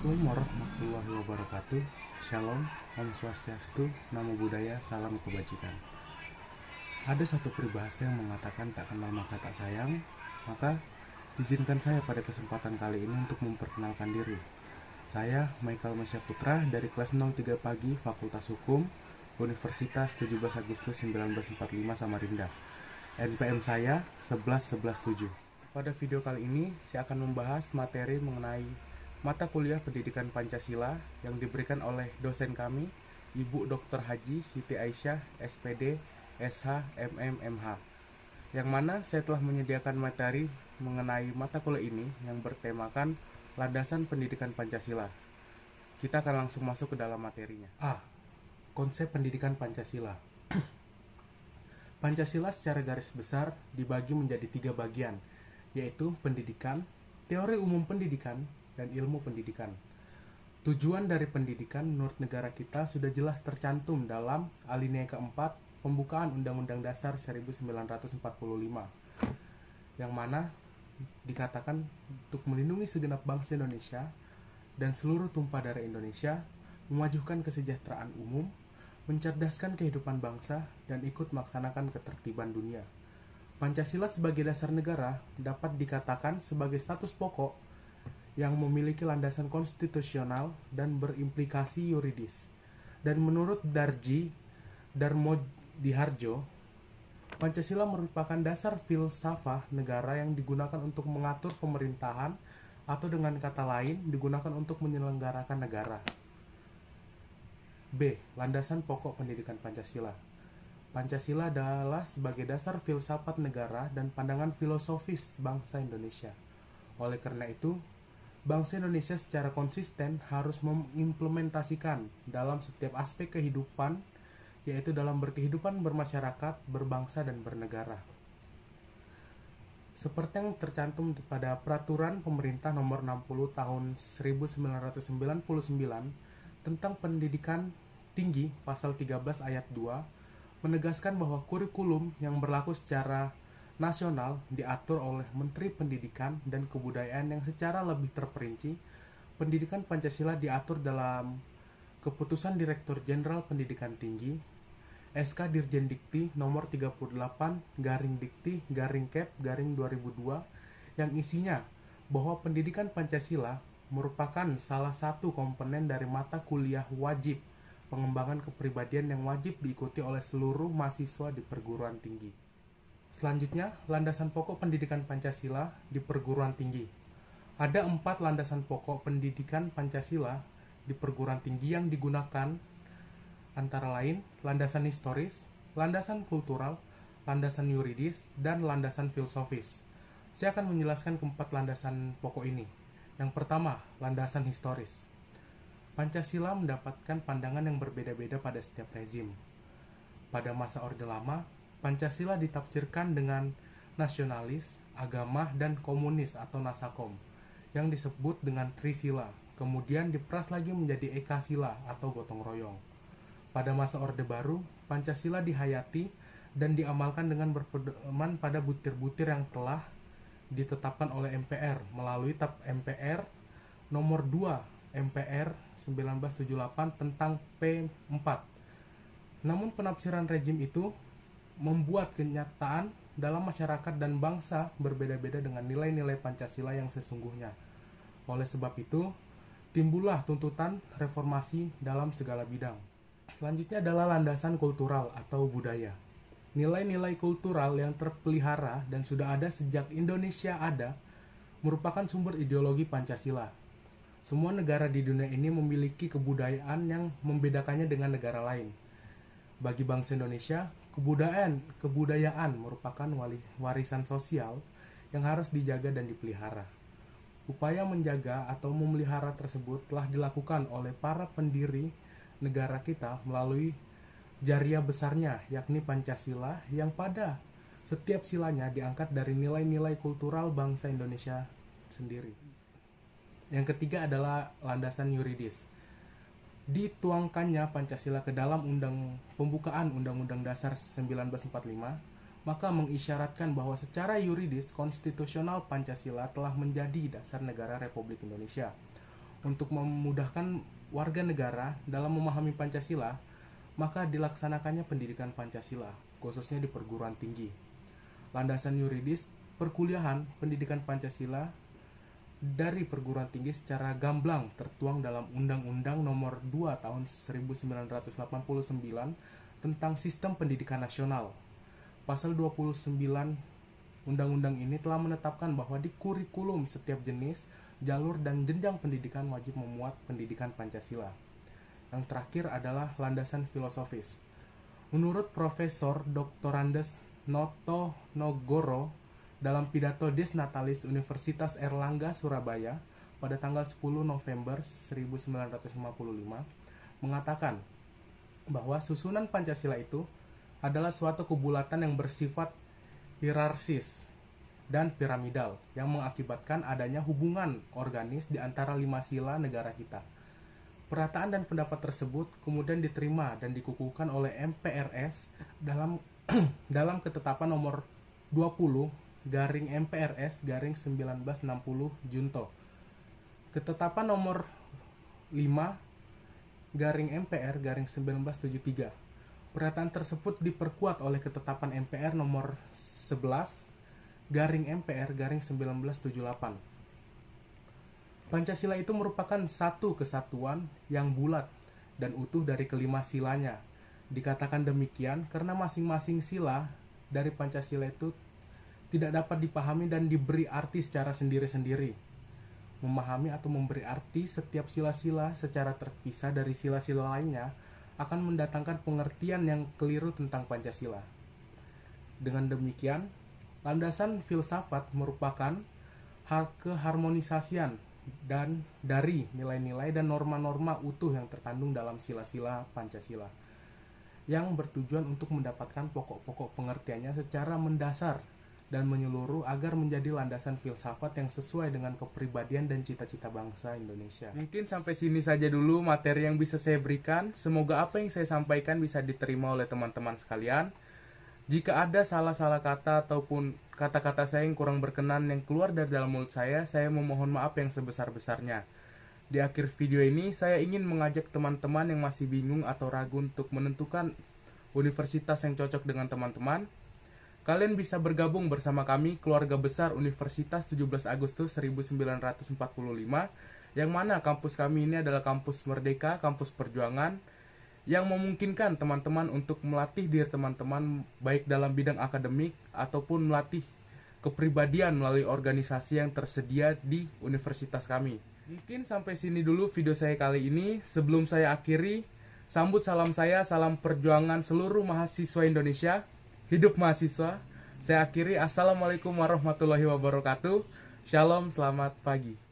Assalamualaikum warahmatullahi wabarakatuh. Shalom, Om Swastiastu, Namo Buddhaya, Salam Kebajikan. Ada satu peribahasa yang mengatakan tak kenal maka tak sayang. Maka izinkan saya pada kesempatan kali ini untuk memperkenalkan diri. Saya Michael Masya Putra dari kelas 03 pagi Fakultas Hukum Universitas 17 Agustus 1945 Samarinda. NPM saya 11117. Pada video kali ini saya akan membahas materi mengenai mata kuliah Pendidikan Pancasila yang diberikan oleh dosen kami, Ibu Dr. Haji Siti Aisyah, SPD, SH, MM, MH. Yang mana saya telah menyediakan materi mengenai mata kuliah ini yang bertemakan landasan pendidikan Pancasila. Kita akan langsung masuk ke dalam materinya. A. Konsep pendidikan Pancasila. Pancasila secara garis besar dibagi menjadi 3 bagian, yaitu pendidikan, teori umum pendidikan, dan ilmu pendidikan. Tujuan dari pendidikan menurut negara kita sudah jelas tercantum dalam alinea keempat pembukaan Undang-Undang Dasar 1945, yang mana dikatakan untuk melindungi segenap bangsa Indonesia dan seluruh tumpah darah Indonesia, memajukan kesejahteraan umum, mencerdaskan kehidupan bangsa, dan ikut melaksanakan ketertiban dunia. Pancasila sebagai dasar negara dapat dikatakan sebagai status pokok yang memiliki landasan konstitusional dan berimplikasi yuridis. Dan menurut Darmodiharjo, Pancasila merupakan dasar filsafah negara yang digunakan untuk mengatur pemerintahan atau dengan kata lain digunakan untuk menyelenggarakan negara. B. Landasan pokok pendidikan Pancasila. Pancasila adalah sebagai dasar filsafat negara dan pandangan filosofis bangsa Indonesia. Oleh karena itu, bangsa Indonesia secara konsisten harus mengimplementasikan dalam setiap aspek kehidupan, yaitu dalam berkehidupan bermasyarakat, berbangsa, dan bernegara. Seperti yang tercantum pada Peraturan Pemerintah Nomor 60 Tahun 1999 tentang Pendidikan Tinggi Pasal 13 Ayat 2 menegaskan bahwa kurikulum yang berlaku secara nasional diatur oleh Menteri Pendidikan dan Kebudayaan yang secara lebih terperinci. Pendidikan Pancasila diatur dalam Keputusan Direktur Jenderal Pendidikan Tinggi SK Dirjen Dikti Nomor 38 Dikti Kep 2002 yang isinya bahwa pendidikan Pancasila merupakan salah satu komponen dari mata kuliah wajib pengembangan kepribadian yang wajib diikuti oleh seluruh mahasiswa di perguruan tinggi. Selanjutnya, landasan pokok pendidikan Pancasila di perguruan tinggi. Ada 4 landasan pokok pendidikan Pancasila di perguruan tinggi yang digunakan, antara lain landasan historis, landasan kultural, landasan yuridis, dan landasan filosofis. Saya akan menjelaskan keempat landasan pokok ini. Yang pertama, landasan historis. Pancasila mendapatkan pandangan yang berbeda-beda pada setiap rezim. Pada masa Orde Lama, Pancasila ditafsirkan dengan nasionalis, agama, dan komunis atau Nasakom, yang disebut dengan Trisila, kemudian diperas lagi menjadi Ekasila atau gotong royong. Pada masa Orde Baru, Pancasila dihayati dan diamalkan dengan berpedoman pada butir-butir yang telah ditetapkan oleh MPR melalui TAP MPR nomor 2 MPR 1978 tentang P4. Namun penafsiran rejim itu membuat kenyataan dalam masyarakat dan bangsa berbeda-beda dengan nilai-nilai Pancasila yang sesungguhnya. Oleh sebab itu, timbullah tuntutan reformasi dalam segala bidang. Selanjutnya adalah landasan kultural atau budaya. Nilai-nilai kultural yang terpelihara dan sudah ada sejak Indonesia ada merupakan sumber ideologi Pancasila. Semua negara di dunia ini memiliki kebudayaan yang membedakannya dengan negara lain. Bagi bangsa Indonesia, kebudayaan merupakan warisan sosial yang harus dijaga dan dipelihara. Upaya menjaga atau memelihara tersebut telah dilakukan oleh para pendiri negara kita melalui jariah besarnya, yakni Pancasila, yang pada setiap silanya diangkat dari nilai-nilai kultural bangsa Indonesia sendiri. Yang ketiga adalah landasan yuridis. Dituangkannya Pancasila ke dalam pembukaan Undang-Undang Dasar 1945, maka mengisyaratkan bahwa secara yuridis konstitusional Pancasila telah menjadi dasar negara Republik Indonesia. untuk memudahkan warga negara dalam memahami Pancasila, maka dilaksanakannya pendidikan Pancasila, khususnya di perguruan tinggi. Landasan yuridis perkuliahan pendidikan Pancasila dari perguruan tinggi secara gamblang tertuang dalam Undang-Undang Nomor 2 Tahun 1989 tentang Sistem Pendidikan Nasional. Pasal 29 Undang-undang ini telah menetapkan bahwa di kurikulum setiap jenis, jalur, dan jenjang pendidikan wajib memuat pendidikan Pancasila. Yang terakhir adalah landasan filosofis. Menurut Profesor Dr. Andes Noto Nogoro dalam pidato Des Natalis Universitas Erlangga Surabaya pada tanggal 10 November 1955 mengatakan bahwa susunan Pancasila itu adalah suatu kebulatan yang bersifat hierarkis dan piramidal yang mengakibatkan adanya hubungan organis di antara 5 sila negara kita. Perataan dan pendapat tersebut kemudian diterima dan dikukuhkan oleh MPRS dalam ketetapan nomor 20 garing MPRS garing 1960 Junto. Ketetapan nomor 5 garing MPR garing 1973. Pernyataan tersebut diperkuat oleh ketetapan MPR nomor 11 garing MPR garing 1978. Pancasila itu merupakan satu kesatuan yang bulat dan utuh dari kelima silanya. Dikatakan demikian karena masing-masing sila dari Pancasila itu tidak dapat dipahami dan diberi arti secara sendiri-sendiri. Memahami atau memberi arti setiap sila-sila secara terpisah dari sila-sila lainnya akan mendatangkan pengertian yang keliru tentang Pancasila. Dengan demikian, landasan filsafat merupakan keharmonisasian dan dari nilai-nilai dan norma-norma utuh yang terkandung dalam sila-sila Pancasila, yang bertujuan untuk mendapatkan pokok-pokok pengertiannya secara mendasar dan menyeluruh agar menjadi landasan filsafat yang sesuai dengan kepribadian dan cita-cita bangsa Indonesia. Mungkin sampai sini saja dulu materi yang bisa saya berikan. Semoga apa yang saya sampaikan bisa diterima oleh teman-teman sekalian. Jika ada salah-salah kata ataupun kata-kata saya yang kurang berkenan yang keluar dari dalam mulut saya memohon maaf yang sebesar-besarnya. Di akhir video ini, saya ingin mengajak teman-teman yang masih bingung atau ragu untuk menentukan universitas yang cocok dengan teman-teman. Kalian bisa bergabung bersama kami, Keluarga Besar Universitas 17 Agustus 1945, yang mana kampus kami ini adalah kampus merdeka, kampus perjuangan, yang memungkinkan teman-teman untuk melatih diri teman-teman baik dalam bidang akademik ataupun melatih kepribadian melalui organisasi yang tersedia di universitas kami. Mungkin sampai sini dulu video saya kali ini. Sebelum saya akhiri, sambut salam saya, salam perjuangan seluruh mahasiswa Indonesia. Hidup mahasiswa. Saya akhiri, assalamualaikum warahmatullahi wabarakatuh. Shalom, selamat pagi.